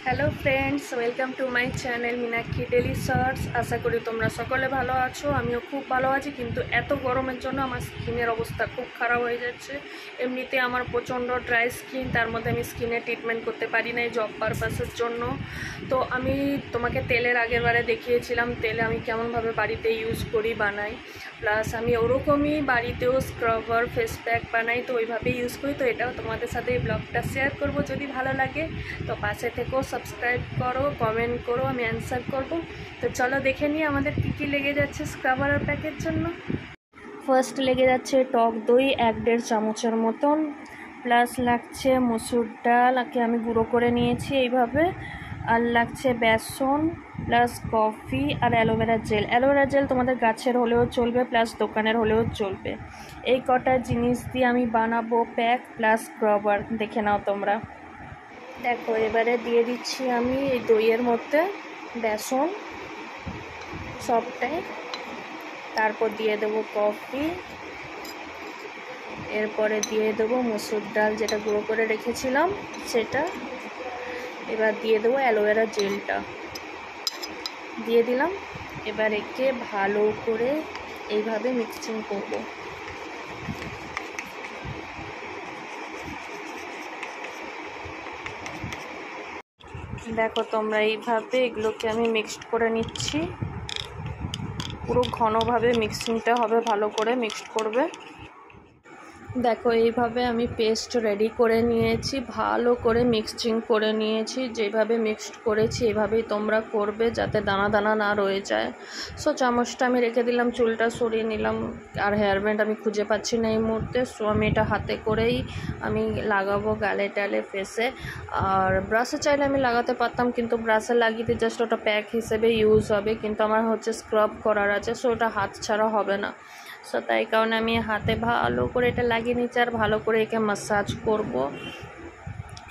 Hello friends, welcome to my channel Meenakshi daily shorts. আশা করি তোমরা সকলে ভালো আছো। আমিও খুব ভালো আছি, কিন্তু এত গরমের জন্য আমার স্কিনের অবস্থা খুব খারাপ হয়ে যাচ্ছে। এমনিতে আমার প্রচণ্ড ড্রাই স্কিন, তার মধ্যে আমি স্কিনে ট্রিটমেন্ট করতে পারি না এই জব পারপাসের জন্য। তো আমি তোমাকে তেলের আগের বারে দেখিয়েছিলাম তেল আমি কেমনভাবে বাড়িতে ইউজ করি, বানাই। প্লাস আমি ওরকমই বাড়িতেও স্ক্রাবার ফেস প্যাক বানাই, তো ওইভাবেই ইউজ করি। তো এটাও তোমাদের সাথে এই ব্লগটা শেয়ার করব। যদি ভালো লাগে তো পাশে থেকেও সাবস্ক্রাইব করো, কমেন্ট করো, আমি অ্যান্সার করব। তো চলো দেখে নিই আমাদের কী কী লেগে যাচ্ছে স্ক্রাবার আর প্যাকের জন্য। ফার্স্ট লেগে যাচ্ছে টক দই 1-1.5 চামচের মতন, প্লাস লাগছে মসুর ডালকে আমি গুঁড়ো করে নিয়েছি এইভাবে, আর লাগছে বেসন, প্লাস কফি আর অ্যালোভেরা জেল। অ্যালোভেরা জেল তোমাদের গাছের হলেও চলবে, প্লাস দোকানের হলেও চলবে। এই কটা জিনিস দিয়ে আমি বানাবো প্যাক প্লাস স্ক্রাবার। দেখে নাও তোমরা। দেখো, এবারে দিয়ে দিচ্ছি আমি এই দইয়ের মধ্যে বেসন সবটাই, তারপর দিয়ে দেবো কফি, এরপরে দিয়ে দেবো মসুর ডাল যেটা গুঁড়ো করে রেখেছিলাম সেটা, এবার দিয়ে দেবো অ্যালোভেরা জেলটা দিয়ে দিলাম। এবার একে ভালো করে এইভাবে মিক্সিং করব। দেখো তোমরা, এইভাবে এগুলোকে আমি মিক্সড করে নিচ্ছি। পুরো ঘনভাবে মিক্সিংটা হবে, ভালো করে মিক্সড করবে। দেখো, এইভাবে আমি পেস্ট রেডি করে নিয়েছি, ভালো করে মিক্সিং করে নিয়েছি। যেভাবে মিক্সড করেছি এভাবেই তোমরা করবে, যাতে দানা দানা না রয়ে যায়। সো চামচটা আমি রেখে দিলাম, চুলটা সরিয়ে নিলাম, আর হেয়ার ব্যান্ড আমি খুঁজে পাচ্ছি না এই মুহূর্তে। সো আমি এটা হাতে করেই আমি লাগাবো গালে টালে ফেসে। আর ব্রাশে চাইলে আমি লাগাতে পারতাম, কিন্তু ব্রাশে লাগিয়ে দিয়ে জাস্ট ওটা প্যাক হিসেবে ইউজ হবে, কিন্তু আমার হচ্ছে স্ক্রাব করার আছে, সো ওটা হাত ছাড়া হবে না। সো তাই কারণে আমি হাতে ভালো করে এটা লাগিয়ে নিচ্ছি, আর ভালো করে একে ম্যাসাজ করব।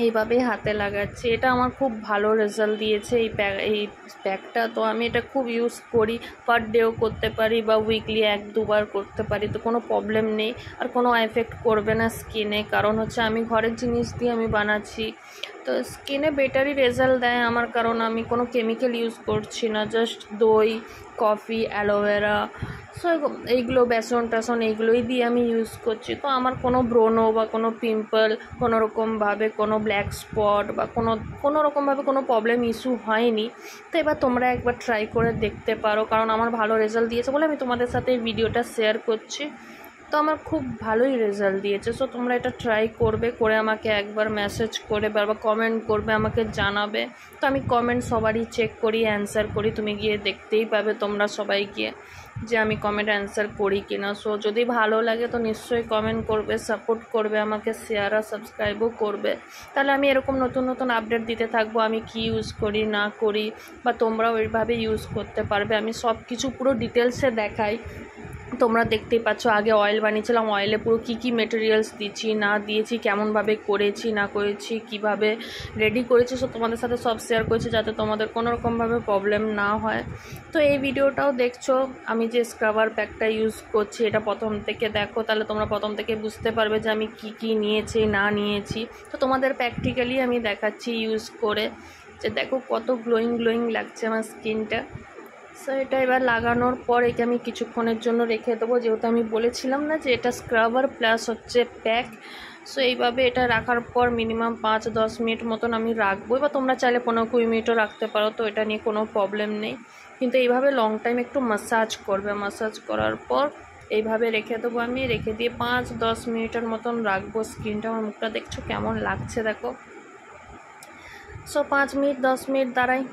এইভাবেই হাতে লাগাচ্ছি। এটা আমার খুব ভালো রেজাল্ট দিয়েছে এই প্যাকটা। তো আমি এটা খুব ইউজ করি, পার ডেও করতে পারি বা উইকলি 1-2 বার করতে পারি, তো কোনো প্রবলেম নেই। আর কোনো এফেক্ট করবে না স্কিনে, কারণ হচ্ছে আমি ঘরের জিনিস দিয়ে আমি বানাচ্ছি, তো স্কিনে বেটারই রেজাল্ট দেয় আমার, কারণ আমি কোনো কেমিক্যাল ইউজ করছি না, জাস্ট দই, কফি, অ্যালোভেরা, সো এইগুলো বেসন টেসন এইগুলোই দিয়ে আমি ইউজ করছি। তো আমার কোনো ব্রণ বা কোনো পিম্পল, কোনো রকমভাবে কোনো ব্ল্যাক স্পট বা কোনো রকমভাবে কোনো প্রবলেম ইস্যু হয়নি। তো এবার তোমরা একবার ট্রাই করে দেখতে পারো, কারণ আমার ভালো রেজাল্ট দিয়েছে বলে আমি তোমাদের সাথে এই ভিডিওটা শেয়ার করছি। তো আমার খুব ভালোই রেজাল্ট দিয়েছে। সো তোমরা এটা ট্রাই করবে, করে আমাকে একবার মেসেজ করে বা কমেন্ট করবে, আমাকে জানাবে। তো আমি কমেন্ট সবারই চেক করি, অ্যান্সার করি। তুমি গিয়ে দেখতেই পাবে তোমরা সবাই গিয়ে যে আমি কমেন্ট অ্যান্সার করি কিনা। সো যদি ভালো লাগে তো নিশ্চয়ই কমেন্ট করবে, সাপোর্ট করবে, আমাকে শেয়ার আর সাবস্ক্রাইবও করবে। তাহলে আমি এরকম নতুন নতুন আপডেট দিতে থাকবো, আমি কি ইউজ করি না করি, বা তোমরাও ওইভাবে ইউজ করতে পারবে। আমি সব কিছু পুরো ডিটেলসে দেখাই। তোমরা দেখতেই পাচ্ছ, আগে অয়েল বানিয়েছিলাম, অয়েলে পুরো কী কী মেটেরিয়ালস দিচ্ছি না দিয়েছি, কেমনভাবে করেছি না করেছি, কিভাবে রেডি করেছি, সো তোমাদের সাথে সব শেয়ার করেছি, যাতে তোমাদের কোনো রকমভাবে প্রবলেম না হয়। তো এই ভিডিওটাও দেখছো, আমি যে স্ক্রাবার প্যাকটা ইউজ করছি এটা প্রথম থেকে দেখো, তাহলে তোমরা প্রথম থেকে বুঝতে পারবে যে আমি কি কি নিয়েছি না নিয়েছি। তো তোমাদের প্র্যাকটিক্যালি আমি দেখাচ্ছি ইউজ করে, যে দেখো কত গ্লোয়িং লাগছে আমার স্কিনটা। সো এটা এবার লাগানোর পর একে আমি কিছুক্ষণের জন্য রেখে দেবো, যেহেতু আমি বলেছিলাম না যে এটা স্ক্রাবার প্লাস হচ্ছে প্যাক। সো এইভাবে এটা রাখার পর মিনিমাম 5-10 মিনিট মতন আমি রাখবো, বা তোমরা চাইলে 15-20 মিনিটও রাখতে পারো, তো এটা নিয়ে কোনো প্রবলেম নেই। কিন্তু এইভাবে লং টাইম একটু ম্যাসাজ করবে, ম্যাসাজ করার পর এইভাবে রেখে দেবো। আমি রেখে দিয়ে 5-10 মিনিটের মতন রাখবো স্কিনটা। আমার মুখটা দেখছো কেমন লাগছে দেখো। সো 5-10 মিনিট দাঁড়াই।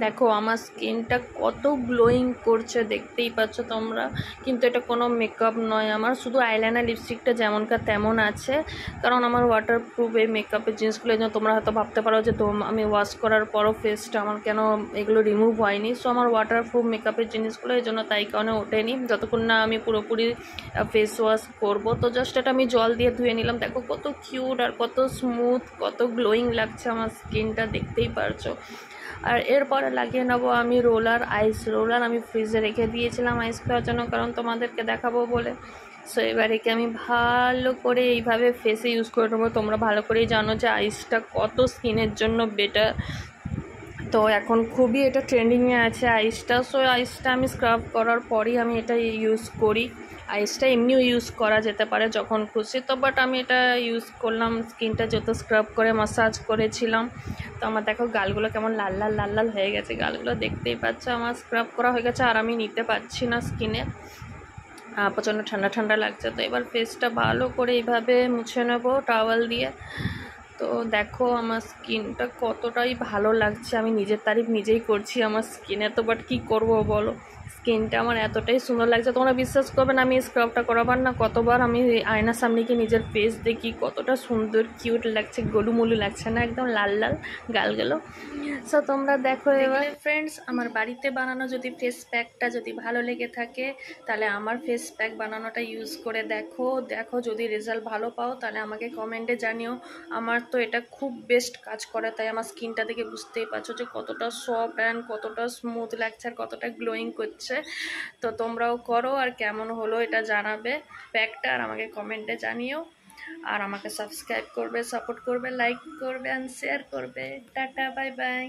দেখো আমার স্কিনটা কত গ্লোয়িং করছে, দেখতেই পাচ্ছ তোমরা। কিন্তু এটা কোনো মেকআপ নয়, আমার শুধু আইলাইনার লিপস্টিকটা যেমনকার তেমন আছে, কারণ আমার ওয়াটারপ্রুফ এই মেকআপের জিনিসগুলো। এই জন্য তোমরা হয়তো ভাবতে পারো যে আমি ওয়াশ করার পরও ফেসটা আমার কেন এগুলো রিমুভ হয়নি। সো আমার ওয়াটারপ্রুফ মেকআপের জিনিসগুলো এই জন্য তাই কারণে ওঠেনি, যতক্ষণ না আমি পুরোপুরি ফেস ওয়াশ করবো। তো জাস্ট এটা আমি জল দিয়ে ধুয়ে নিলাম। দেখো কত কিউট আর কত স্মুথ, কত গ্লোয়িং লাগছে আমার স্কিনটা, দেখতেই পারছো। আর এরপরে লাগিয়ে নেবো আমি রোলার, আইস রোলার। আমি ফ্রিজে রেখে দিয়েছিলাম আইস খাওয়ার জন্য, কারণ তোমাদেরকে দেখাবো বলে। সো এবার একে আমি ভালো করে এইভাবে ফেসে ইউজ করে নেবো। তোমরা ভালো করেই জানো যে আইসটা কত স্কিনের জন্য বেটার। তো এখন খুবই এটা ট্রেন্ডিংয়ে আছে আইসটা। সো আইসটা আমি স্ক্রাব করার পরই আমি এটা ইউজ করি। আইসটা এমনিও ইউজ করা যেতে পারে যখন খুশি, তো বাট আমি এটা ইউজ করলাম স্কিনটা যত স্ক্রাব করে মাসাজ করেছিলাম। তো আমার দেখো গালগুলো কেমন লাল লাল লাল লাল হয়ে গেছে, গালগুলো দেখতেই পাচ্ছ আমার স্ক্রাব করা হয়ে গেছে আর আমি নিতে পারছি না স্কিনে, প্রচণ্ড ঠান্ডা ঠান্ডা লাগছে। তো এবার ফেসটা ভালো করে এইভাবে মুছে নেবো টাওয়াল দিয়ে। তো দেখো আমার স্কিনটা কতটাই ভালো লাগছে, আমি নিজের তারিফ নিজেই করছি আমার স্কিনে। তো বাট কী করবো বলো, স্কিনটা আমার এতটাই সুন্দর লাগছে, তোমরা বিশ্বাস করবে না আমি স্ক্রাবটা করাবার না কতবার আমি আয়নার সামনে গিয়ে নিজের ফেস দেখি কতটা সুন্দর কিউট লাগছে, গোলুমুলু লাগছে না, একদম লাল লাল গালগুলো। সো তোমরা দেখো এবার ফ্রেন্ডস, আমার বাড়িতে বানানো যদি ফেস প্যাকটা যদি ভালো লেগে থাকে তাহলে আমার ফেস প্যাক বানানোটা ইউজ করে দেখো। দেখো যদি রেজাল্ট ভালো পাও তাহলে আমাকে কমেন্টে জানিও। আমার তো এটা খুব বেস্ট কাজ করে, তাই আমার স্কিনটা দেখে বুঝতেই পারছো যে কতটা সফট অ্যান্ড কতটা স্মুথ লাগছে আর কতটা গ্লোয়িং করছে। তো তোমরাও করো আর কেমন হলো এটা জানাবে প্যাকটা, আর আমাকে কমেন্টে জানিও। আর আমাকে সাবস্ক্রাইব করবে, সাপোর্ট করবে, লাইক করবে অ্যান্ড শেয়ার করবে। Tata, bye bye.